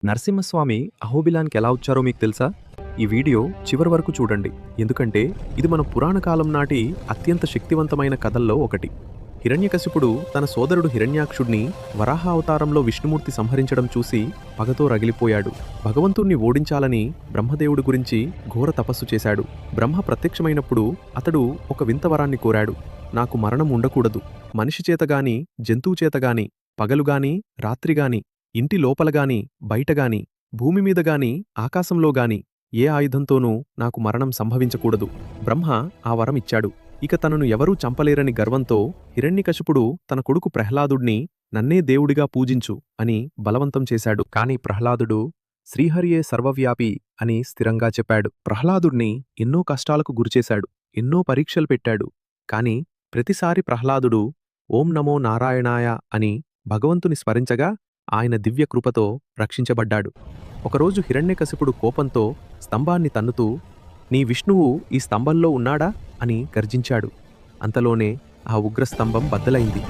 నరసింహస్వామి అహోబిలానికి ఎలా వచ్చారో మీకు తెలుసా? ఈ వీడియో చివరి వరకు చూడండి, ఎందుకంటే ఇది మన పురాణ కాలం నాటి అత్యంత శక్తివంతమైన కథల్లో ఒకటి. హిరణ్యకశిపుడు తన సోదరుడు హిరణ్యాక్షుడిని వరాహ అవతారంలో విష్ణుమూర్తి సంహరించడం చూసి పగతో రగిలిపోయాడు. భగవంతుణ్ణి ఓడించాలని బ్రహ్మదేవుడి గురించి ఘోర తపస్సు చేశాడు. బ్రహ్మ ప్రత్యక్షమైనప్పుడు అతడు ఒక వింత వరాన్ని కోరాడు. నాకు మరణం ఉండకూడదు. మనిషి చేతగాని, జంతువు చేతగాని, పగలుగాని, రాత్రిగాని, ఇంటి లోపలగాని, బయటగాని, భూమిమీదగాని, ఆకాశంలోగాని ఏ ఆయుధంతోనూ నాకు మరణం సంభవించకూడదు. బ్రహ్మ ఆ వరం ఇచ్చాడు. ఇక తనను ఎవరూ చంపలేరని గర్వంతో హిరణ్యకశిపుడు తన కొడుకు ప్రహ్లాదుణ్ణి నన్నే దేవుడిగా పూజించు అని బలవంతం చేశాడు. కాని ప్రహ్లాదుడు శ్రీహరియే సర్వవ్యాపి అని స్థిరంగా చెప్పాడు. ప్రహ్లాదుణ్ణి ఎన్నో కష్టాలకు గురిచేశాడు, ఎన్నో పరీక్షలు పెట్టాడు. కాని ప్రతిసారి ప్రహ్లాదుడు ఓం నమో నారాయణాయ అని భగవంతుని స్మరించగా ఆయన దివ్యకృపతో రక్షించబడ్డాడు. ఒకరోజు హిరణ్యకశిపుడు కోపంతో స్తంభాన్ని తన్నుతూ నీ విష్ణువు ఈ స్తంభంలో ఉన్నాడా అని గర్జించాడు. అంతలోనే ఆ ఉగ్రస్తంభం బద్దలైంది.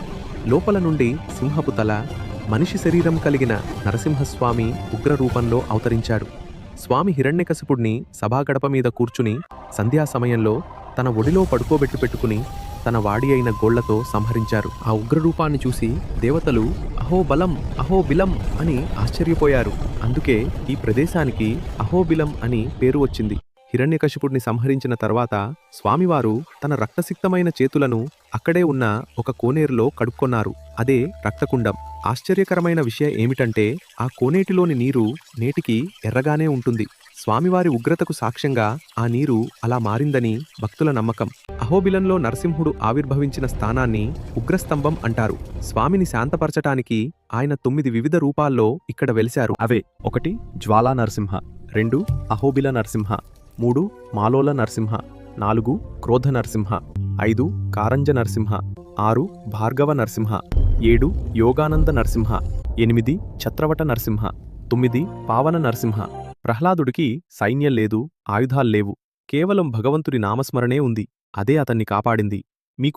లోపల నుండి సింహపు తల, మనిషి శరీరం కలిగిన నరసింహస్వామి ఉగ్రరూపంలో అవతరించాడు. స్వామి హిరణ్యకశిపుడిని సభాగడపమీద కూర్చుని సంధ్యాసమయంలో తన ఒడిలో పడుకోబెట్టుకుని తన వాడి అయిన గోళ్లతో సంహరించారు. ఆ ఉగ్రరూపాన్ని చూసి దేవతలు అహోబలం అహోబిలం అని ఆశ్చర్యపోయారు. అందుకే ఈ ప్రదేశానికి అహోబిలం అని పేరు వచ్చింది. హిరణ్యకశిపుడిని సంహరించిన తర్వాత స్వామివారు తన రక్తసిక్తమైన చేతులను అక్కడే ఉన్న ఒక కోనేరులో కడుక్కొన్నారు. అదే రక్తకుండం. ఆశ్చర్యకరమైన విషయం ఏమిటంటే ఆ కోనేటిలోని నీరు నేటికి ఎర్రగానే ఉంటుంది. స్వామివారి ఉగ్రతకు సాక్ష్యంగా ఆ నీరు అలా మారిందని భక్తుల నమ్మకం. అహోబిలంలో నరసింహుడు ఆవిర్భవించిన స్థానాన్ని ఉగ్రస్తంభం అంటారు. స్వామిని శాంతపరచటానికి ఆయన 9 వివిధ రూపాల్లో ఇక్కడ వెలిశారు. అవే: 1 జ్వాలా నరసింహ, 2 అహోబిల నరసింహ, 3 మాలోల నరసింహ, 4 క్రోధ నరసింహ, 5 కారంజ నరసింహ, 6 భార్గవ నరసింహ, 7 యోగానంద నరసింహ, 8 ఛత్రవట నరసింహ, 9 పావన నరసింహ. ప్రహ్లాదుడికి సైన్యం లేదు, ఆయుధాల్లేవు. కేవలం భగవంతుడి నామస్మరణే ఉంది. అదే అతన్ని కాపాడింది. మీకు